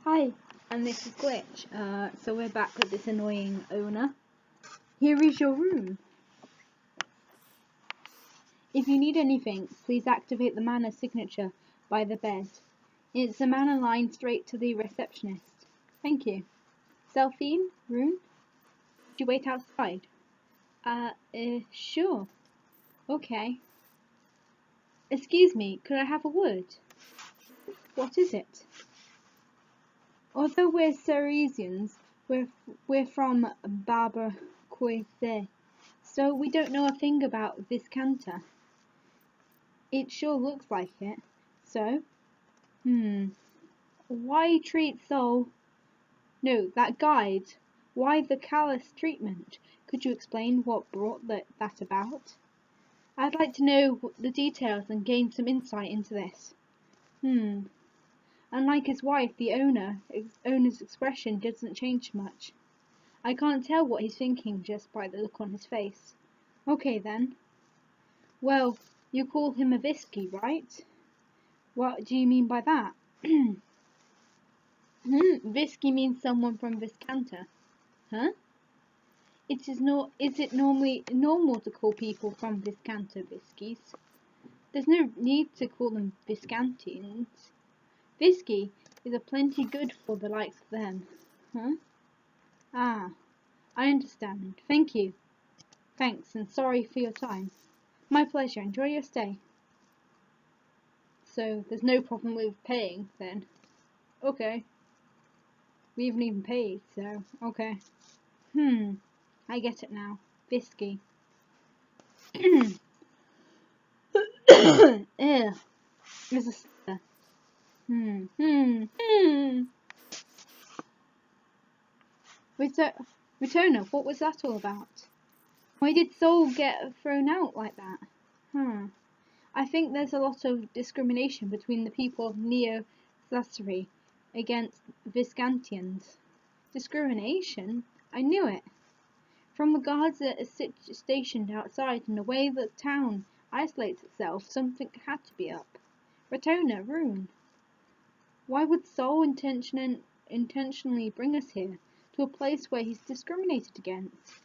Hi, and this is Glitch. So we're back with this annoying owner. Here is your room. If you need anything, please activate the mana signature by the bed. It's a mana line straight to the receptionist. Thank you. Selphine, Rune? Would you wait outside? Sure. Okay. Excuse me, could I have a word? What is it? Although we're Ceresians, we're from Barbacoise, so we don't know a thing about Viscanta. It sure looks like it. So? Why treat Sol? No, that guide. Why the callous treatment? Could you explain what brought that about? I'd like to know the details and gain some insight into this. Unlike his wife, the owner's expression doesn't change much. I can't tell what he's thinking just by the look on his face. Okay then. Well, you call him a Visky, right? What do you mean by that? Visky means someone from Viscanta. Huh? Is it normally normal to call people from Viscanta Viskies? There's no need to call them Viscantians. Visky is a plenty good for the likes of them. Huh? Ah, I understand. Thank you. Thanks, and sorry for your time. My pleasure. Enjoy your stay. So, there's no problem with paying, then? Okay. We haven't even paid, so, okay. I get it now. Visky. Ew. There's a slur. Retona, what was that all about? Why did Sol get thrown out like that? I think there's a lot of discrimination between the people of Neo Thessaly against Viscantians. Discrimination? I knew it. From the guards that are stationed outside and the way the town isolates itself, something had to be up. Retona, Rune. Why would Sol intentionally bring us here, to a place where he's discriminated against?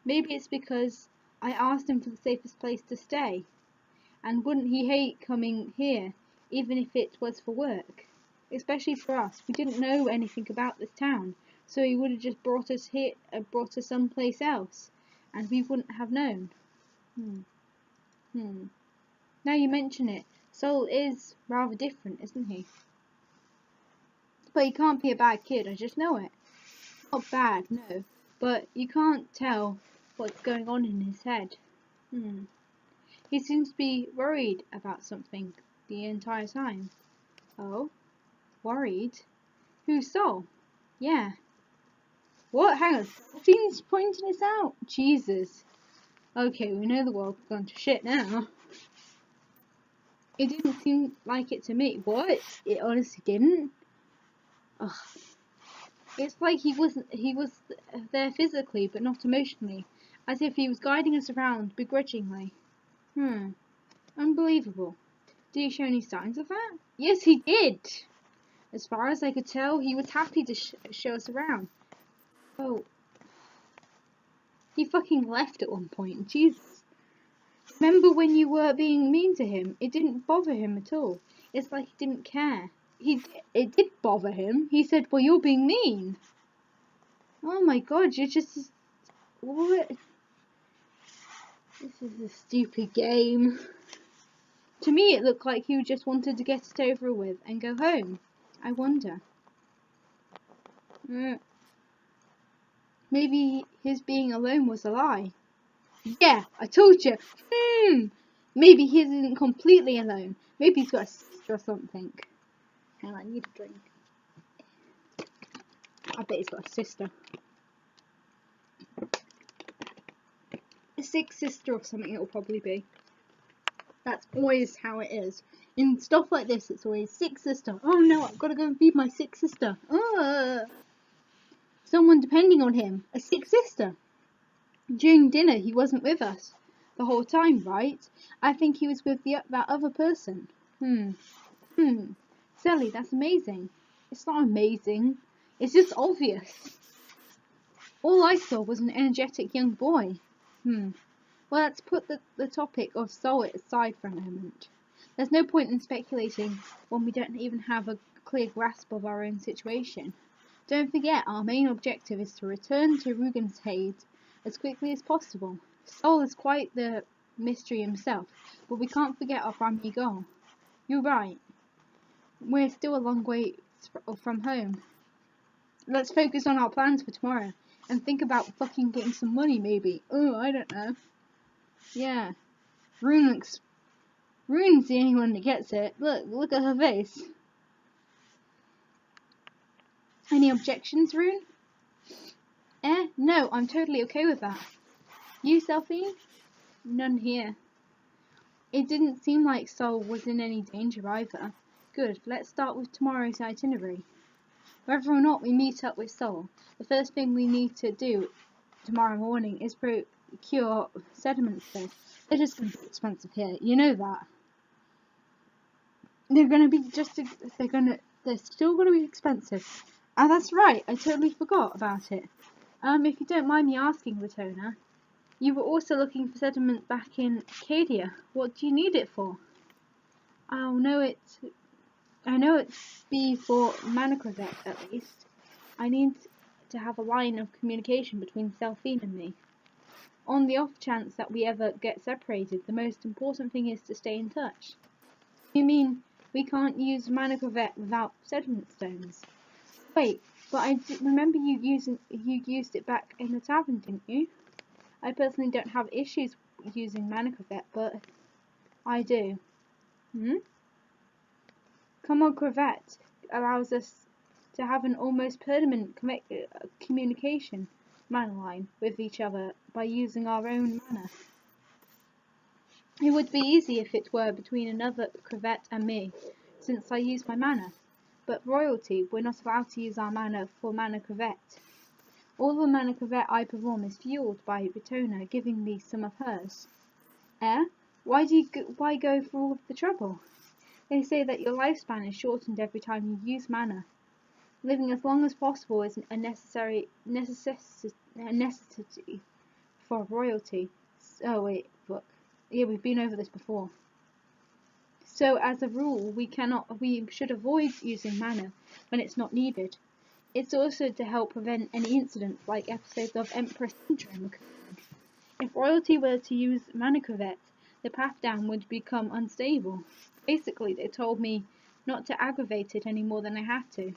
Maybe it's because I asked him for the safest place to stay. And wouldn't he hate coming here, even if it was for work? Especially for us. We didn't know anything about this town, so he would have just brought us here, brought us someplace else, and we wouldn't have known. Now you mention it, Sol is rather different, isn't he? But he can't be a bad kid, I just know it. Not bad, no, but you can't tell what's going on in his head. He seems to be worried about something the entire time. Oh? Worried? Who's Sol? Yeah. What? Hang on. Fiend's pointing this out. Jesus. Okay, we know the world's gone to shit now. It didn't seem like it to me. What? It honestly didn't. Ugh. It's like he was there physically, but not emotionally, as if he was guiding us around begrudgingly. Unbelievable. Did he show any signs of that? Yes, he did. As far as I could tell, he was happy to show us around. Oh. He fucking left at one point. Jesus. Remember when you were being mean to him? It didn't bother him at all. It's like he didn't care. It did bother him. He said, well, you're being mean. Oh my god, you're just... What? This is a stupid game. To me, it looked like he just wanted to get it over with and go home. I wonder. Maybe his being alone was a lie. Yeah, I told you. Maybe he isn't completely alone. Maybe he's got a sister or something. Hang on, I need a drink. I bet he's got a sister. A sick sister or something it'll probably be. That's always how it is. In stuff like this, it's always sick sister. Oh no, I've got to go and feed my sick sister. Someone depending on him. A sick sister. During dinner, he wasn't with us the whole time, right? I think he was with that other person. Sally, that's amazing. It's not amazing. It's just obvious. All I saw was an energetic young boy. Well, let's put the topic of soul aside for a moment. There's no point in speculating when we don't even have a clear grasp of our own situation. Don't forget, our main objective is to return to Rugenshade as quickly as possible. Sol is quite the mystery himself, but we can't forget our primary goal. You're right. We're still a long way from home. Let's focus on our plans for tomorrow and think about fucking getting some money, maybe. Oh, I don't know. Yeah. Rune's the only one that gets it. Look at her face. Any objections, Rune? No, I'm totally okay with that. You, Selphie? None here. It didn't seem like Sol was in any danger either. Good, let's start with tomorrow's itinerary. Whether or not we meet up with Sol, the first thing we need to do tomorrow morning is procure sediment stones. They're just going to be expensive here, you know that. They're still going to be expensive. Ah, that's right, I totally forgot about it. If you don't mind me asking, Latona, you were also looking for sediment back in Acadia. What do you need it for? I know it's be for Manacrovet at least. I need to have a line of communication between Selphine and me. On the off chance that we ever get separated, the most important thing is to stay in touch. You mean we can't use Manacrovet without sediment stones? Wait, but I remember you used it back in the tavern, didn't you? I personally don't have issues using Manacrovet, but I do. Common Cravat allows us to have an almost permanent communication mana line with each other by using our own mana. It would be easy if it were between another Cravat and me, since I use my mana. But royalty, we're not allowed to use our mana for Mana Cravat. All the Mana Cravat I perform is fueled by Ritona giving me some of hers. Why go through all of the trouble? They say that your lifespan is shortened every time you use mana. Living as long as possible is a necessity for royalty. Oh wait, look. Yeah, we've been over this before. So as a rule, we should avoid using mana when it's not needed. It's also to help prevent any incidents like episodes of Emperor Syndrome occurring. If royalty were to use Manacrovet, the path down would become unstable. Basically, they told me not to aggravate it any more than I have to.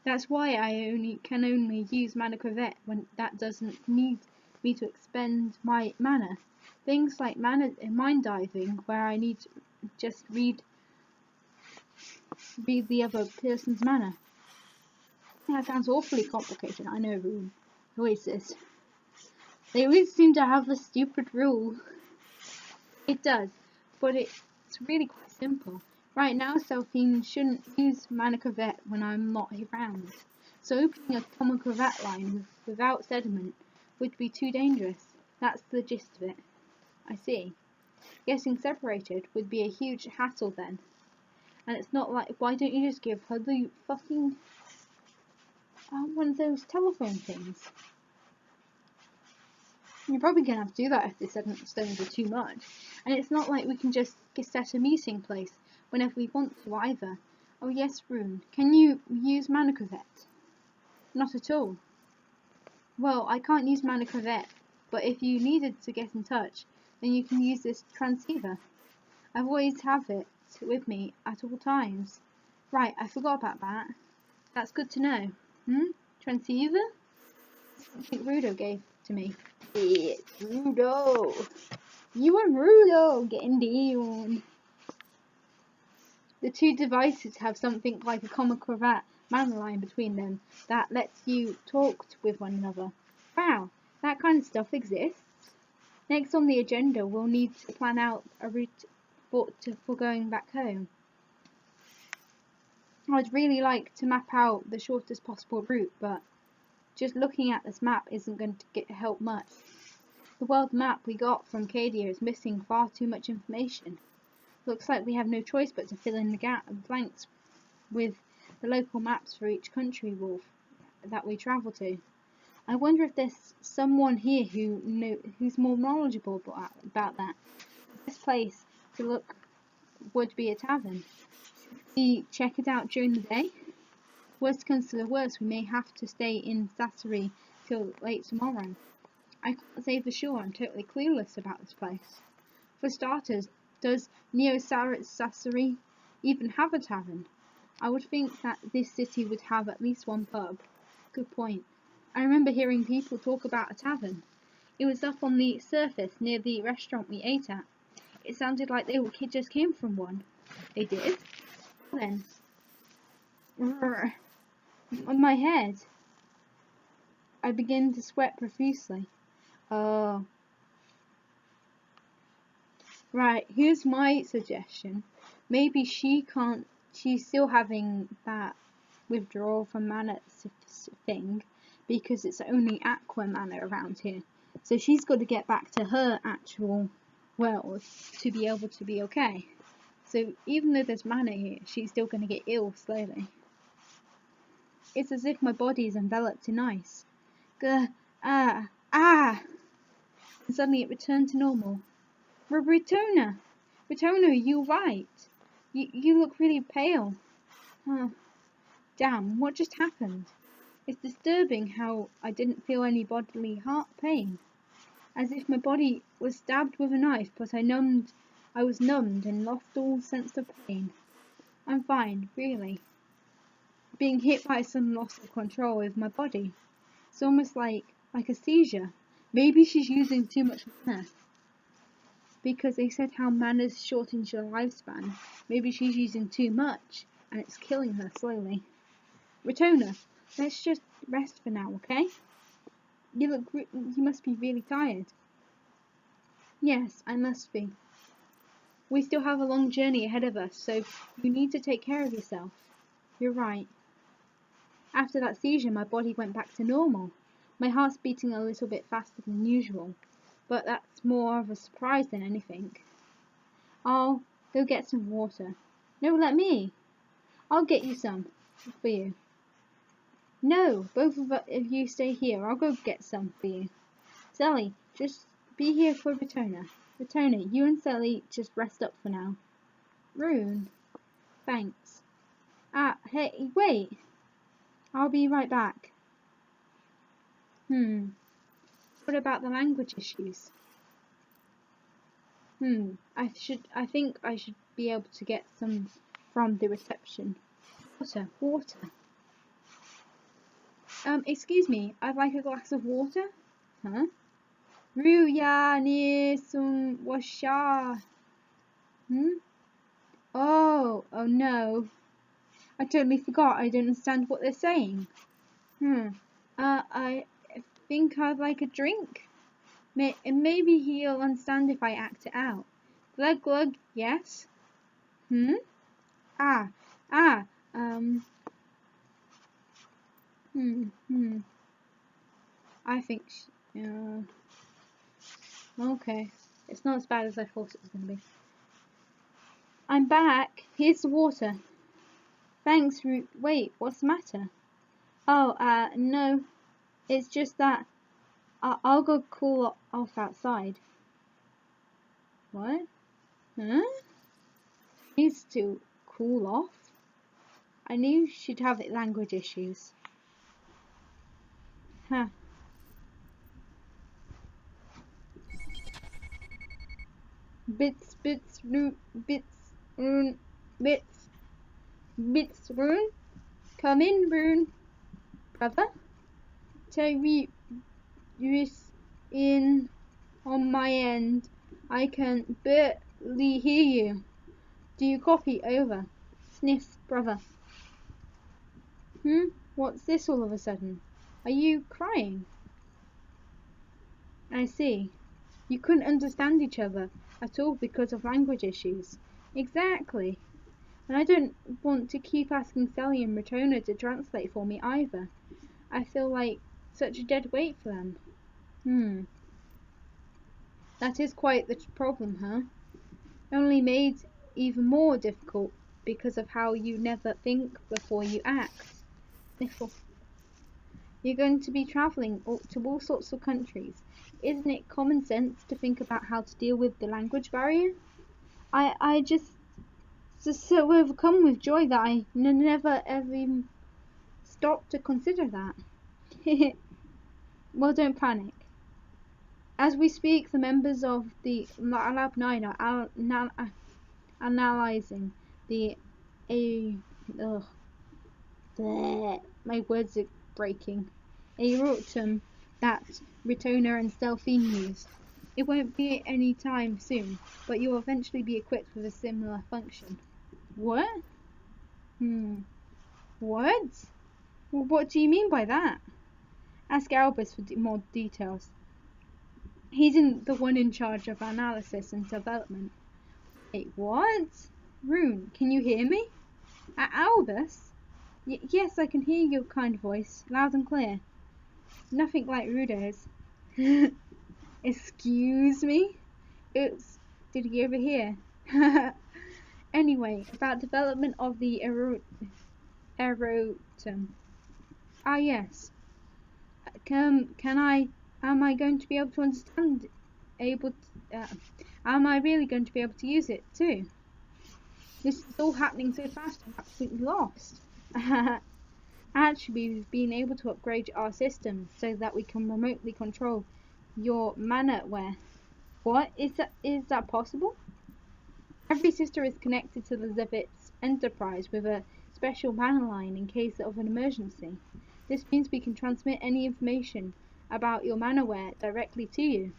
That's why I can only use Manacrovet when that doesn't need me to expend my mana. Things like mind diving, where I need to just read the other person's mana. That sounds awfully complicated, I know, Rune. Who is this? They always seem to have a stupid rule. It does, but it's really quite simple. Right now, Selphine shouldn't use Manacrovet when I'm not around. So opening a common cravat line without sediment would be too dangerous. That's the gist of it. I see. Getting separated would be a huge hassle then. And it's not like, why don't you just give her the fucking one of those telephone things? You're probably going to have to do that if the sediment stones are too much. And it's not like we can just set a meeting place whenever we want to either. Oh yes, Rune, can you use Manacrovet? Not at all. Well, I can't use Manacrovet, but if you needed to get in touch, then you can use this transceiver. I've always have it with me at all times. Right, I forgot about that. That's good to know. Transceiver? Something Rudo gave to me. It's Rudo. You and Rudo getting down. The two devices have something like a common cravat mana line between them that lets you talk with one another. Wow, that kind of stuff exists. Next on the agenda, we'll need to plan out a route for going back home. I'd really like to map out the shortest possible route, but just looking at this map isn't going to help much. The world map we got from Cadia is missing far too much information. Looks like we have no choice but to fill in the blanks with the local maps for each country that we travel to. I wonder if there's someone here who's more knowledgeable about that. This place to look would be a tavern. We check it out during the day. Worst comes to the worst, we may have to stay in Sasori till late tomorrow. I can't say for sure, I'm totally clueless about this place. For starters, does Neo Sasori even have a tavern? I would think that this city would have at least one pub. Good point. I remember hearing people talk about a tavern. It was up on the surface near the restaurant we ate at. It sounded like they just came from one. They did? Then. On my head. I began to sweat profusely. Oh. Right, here's my suggestion. Maybe she's still having that withdrawal from mana thing because it's only aqua mana around here. So she's got to get back to her actual world to be able to be okay. So even though there's mana here, she's still going to get ill slowly. It's as if my body is enveloped in ice. And suddenly it returned to normal. Retona, you're right. You look really pale. Oh, damn, what just happened? It's disturbing how I didn't feel any bodily heart pain. As if my body was stabbed with a knife, but I was numbed and lost all sense of pain. I'm fine, really. Being hit by some loss of control of my body. It's almost like a seizure. Maybe she's using too much mana. Because they said how mana shortens your lifespan. Maybe she's using too much, and it's killing her slowly. Retona, let's just rest for now, okay? You must be really tired. Yes, I must be. We still have a long journey ahead of us, so you need to take care of yourself. You're right. After that seizure, my body went back to normal. My heart's beating a little bit faster than usual, but that's more of a surprise than anything. I'll go get some water. No, let me. I'll get you some for you. No, both of you stay here. I'll go get some for you. Sally, just be here for Retona. Retona, you and Sally just rest up for now. Rune, thanks. Hey, wait. I'll be right back. What about the language issues? I think I should be able to get some from the reception. Water. Excuse me, I'd like a glass of water. Huh? Ruya ni sum washa. Oh no. I totally forgot. I don't understand what they're saying. I think I'd like a drink. Maybe he'll understand if I act it out. Glug glug, yes. I think okay. It's not as bad as I thought it was going to be. I'm back. Here's the water. Thanks, wait, what's the matter? Oh, no. It's just that I'll go cool off outside. What? Huh? Needs to cool off? I knew she'd have language issues. Huh. Bits, rune. Come in, Rune. Brother? Terry is in on my end. I can barely hear you. Do you copy? Over. Sniff, brother. What's this all of a sudden? Are you crying? I see. You couldn't understand each other at all because of language issues. Exactly. And I don't want to keep asking Sally and Retona to translate for me either. I feel like such a dead weight for them. That is quite the problem, huh? Only maids even more difficult because of how you never think before you act. Sniffle. You're going to be travelling to all sorts of countries. Isn't it common sense to think about how to deal with the language barrier? I just so overcome with joy that I never ever even stopped to consider that. Well, don't panic. As we speak, the members of the Lab 9 are analysing the ugh, my words are breaking. Aortum that Retona and Delphine used. It won't be any time soon, but you'll eventually be equipped with a similar function. What? What? Well, what do you mean by that? Ask Albus for more details. He's the one in charge of analysis and development. Wait, what? Rune, can you hear me? Albus? Yes, I can hear your kind voice, loud and clear. Nothing like Rudo's. Excuse me? Oops, did he overhear? Anyway, about development of the erotum. Ah, yes. Am I going to be able to understand, am I really going to be able to use it too? This is all happening so fast, I'm absolutely lost. Actually, we've been able to upgrade our system so that we can remotely control your mannerware. What? Is that possible? Every sister is connected to the Zevit's enterprise with a special manner line in case of an emergency. This means we can transmit any information about your mannerware directly to you.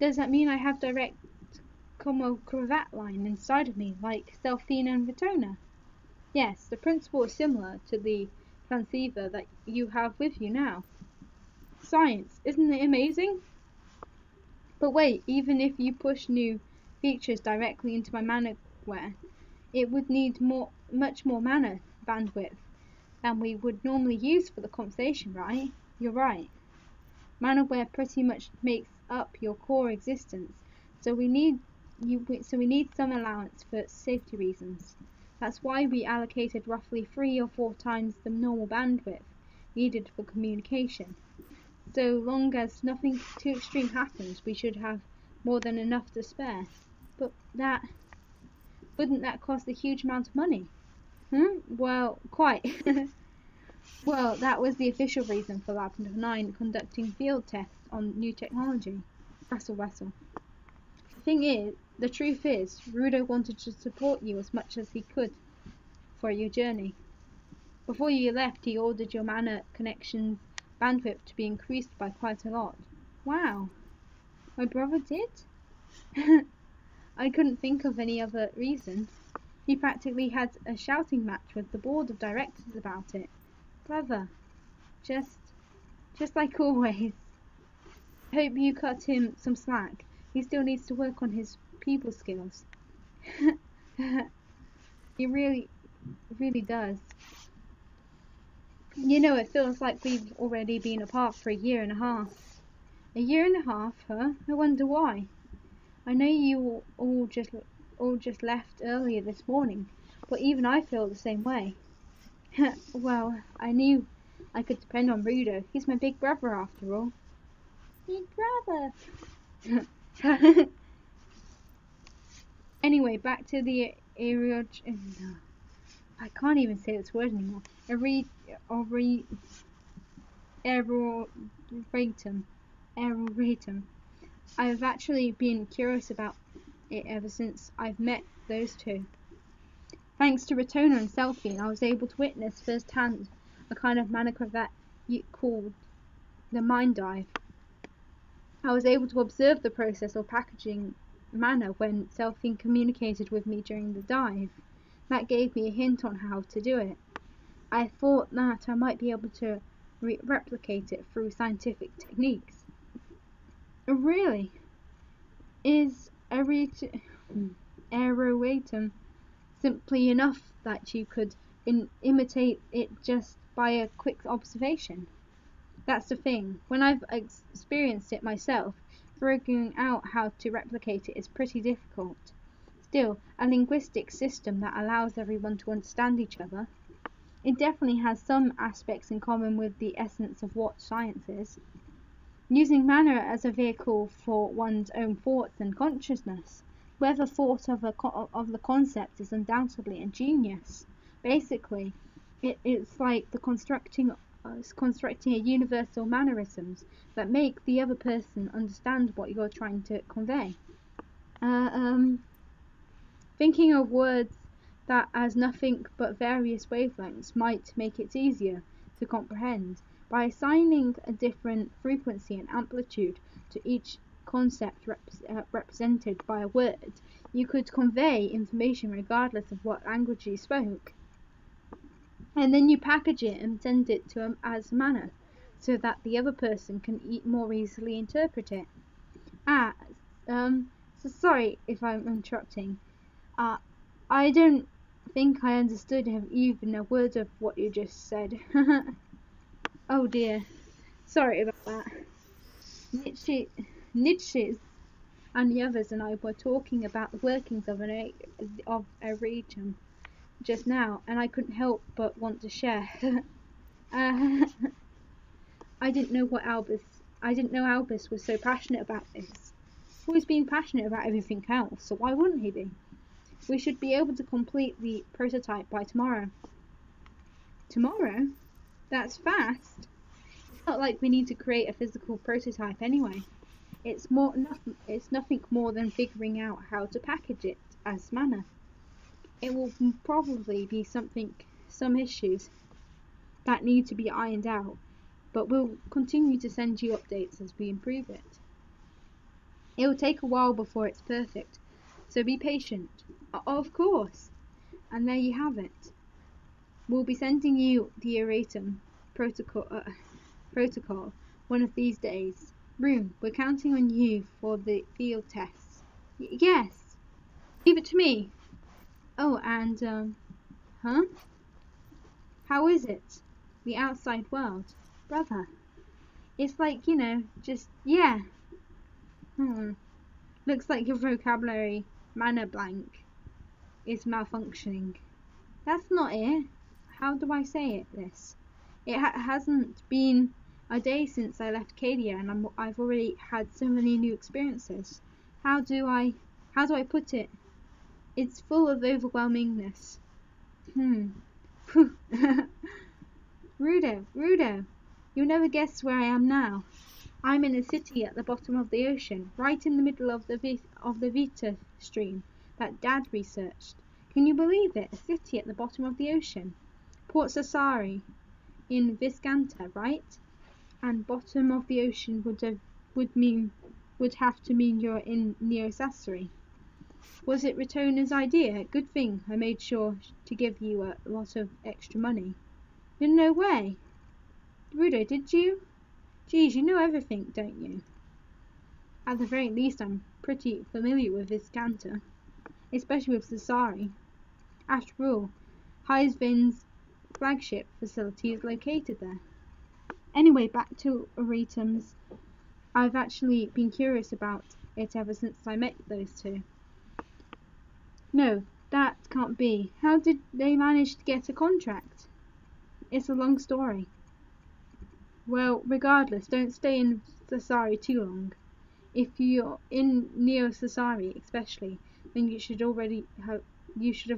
Does that mean I have direct cravat line inside of me, like Delphine and Vitona? Yes, the principle is similar to the transceiver that you have with you now. Science, isn't it amazing? But wait, even if you push new features directly into my mannerware, it would need much more manner bandwidth than we would normally use for the conversation, right? You're right. Mannerware pretty much makes up your core existence, so we need some allowance for safety reasons. That's why we allocated roughly 3 or 4 times the normal bandwidth needed for communication. So long as nothing too extreme happens, we should have more than enough to spare. But wouldn't that cost a huge amount of money? Well, quite. Well, that was the official reason for Lab 9 conducting field tests on new technology. Wrestle. The truth is, Rudo wanted to support you as much as he could for your journey. Before you left, he ordered your manner connection's bandwidth to be increased by quite a lot. Wow. My brother did? I couldn't think of any other reason. He practically had a shouting match with the board of directors about it. Brother. Just like always. I hope you cut him some slack. He still needs to work on his people skills. He really does. You know, it feels like we've already been apart for a year and a half. A year and a half, huh? I wonder why. I know you all just left earlier this morning, but even I feel the same way. Well, I knew I could depend on Rudo. He's my big brother after all. Big brother! Anyway, back to the I can't even say this word anymore. Aeroratum. I've actually been curious about it ever since I've met those two. Thanks to Retona and Delphine, I was able to witness firsthand a kind of manacravat called the mind dive. I was able to observe the process of packaging manner when Delphine communicated with me during the dive. That gave me a hint on how to do it. I thought that I might be able to replicate it through scientific techniques. Really? Is aeroatum simply enough that you could imitate it just by a quick observation? That's the thing. When I've experienced it myself, figuring out how to replicate it is pretty difficult. still a linguistic system that allows everyone to understand each other. It definitely has some aspects in common with the essence of what science is. Using manner as a vehicle for one's own thoughts and consciousness. Whoever thought of the concept is undoubtedly a genius. Basically, it's like constructing a universal mannerisms that make the other person understand what you're trying to convey. Thinking of words that as nothing but various wavelengths might make it easier to comprehend. By assigning a different frequency and amplitude to each concept represented by a word, you could convey information regardless of what language you spoke. And then you package it and send it to them as manner, so that the other person can more easily interpret it. So sorry if I'm interrupting. I don't think I understood even a word of what you just said. Oh dear. Sorry about that. Nietzsche and the others and I were talking about the workings of a region just now, and I couldn't help but want to share. I didn't know Albus was so passionate about this. Always been passionate about everything else, so why wouldn't he be? We should be able to complete the prototype by tomorrow. Tomorrow? That's fast. It's not like we need to create a physical prototype anyway. It's nothing more than figuring out how to package it as manner. It will probably be some issues that need to be ironed out, but we'll continue to send you updates as we improve it. It will take a while before it's perfect, so be patient. Of course. And there you have it. We'll be sending you the erratum protocol one of these days. Room, we're counting on you for the field tests. Yes. Leave it to me. Oh, and, huh? How is it? The outside world? Brother. It's like, just, yeah. Looks like your vocabulary manner blank is malfunctioning. That's not it. How do I say it, this? It hasn't been a day since I left Cadia, and I've already had so many new experiences. How do I put it? It's full of overwhelmingness. Rudo, you'll never guess where I am now. I'm in a city at the bottom of the ocean, right in the middle of the Vita stream that Dad researched. Can you believe it? A city at the bottom of the ocean. Port Sassari in Viscanta, right? And bottom of the ocean would have to mean you're in Neo Sassari. Was it Ratona's idea? Good thing I made sure to give you a lot of extra money. No way. Rudo, did you? Geez, you know everything, don't you? At the very least, I'm pretty familiar with Viscanta, especially with Sassari. After all, Heisvin's flagship facility is located there. Anyway, back to erratums. I've actually been curious about it ever since I met those two. No, that can't be. How did they manage to get a contract? It's a long story. Well, regardless, don't stay in Sassari too long. If you're in Neo Sassari especially, then you should have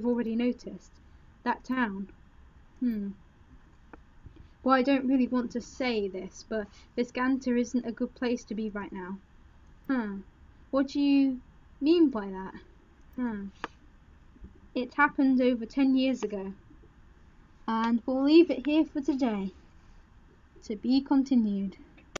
already noticed that town. Well, I don't really want to say this, but Viscanta isn't a good place to be right now. What do you mean by that? It happened over 10 years ago. And we'll leave it here for today. To be continued.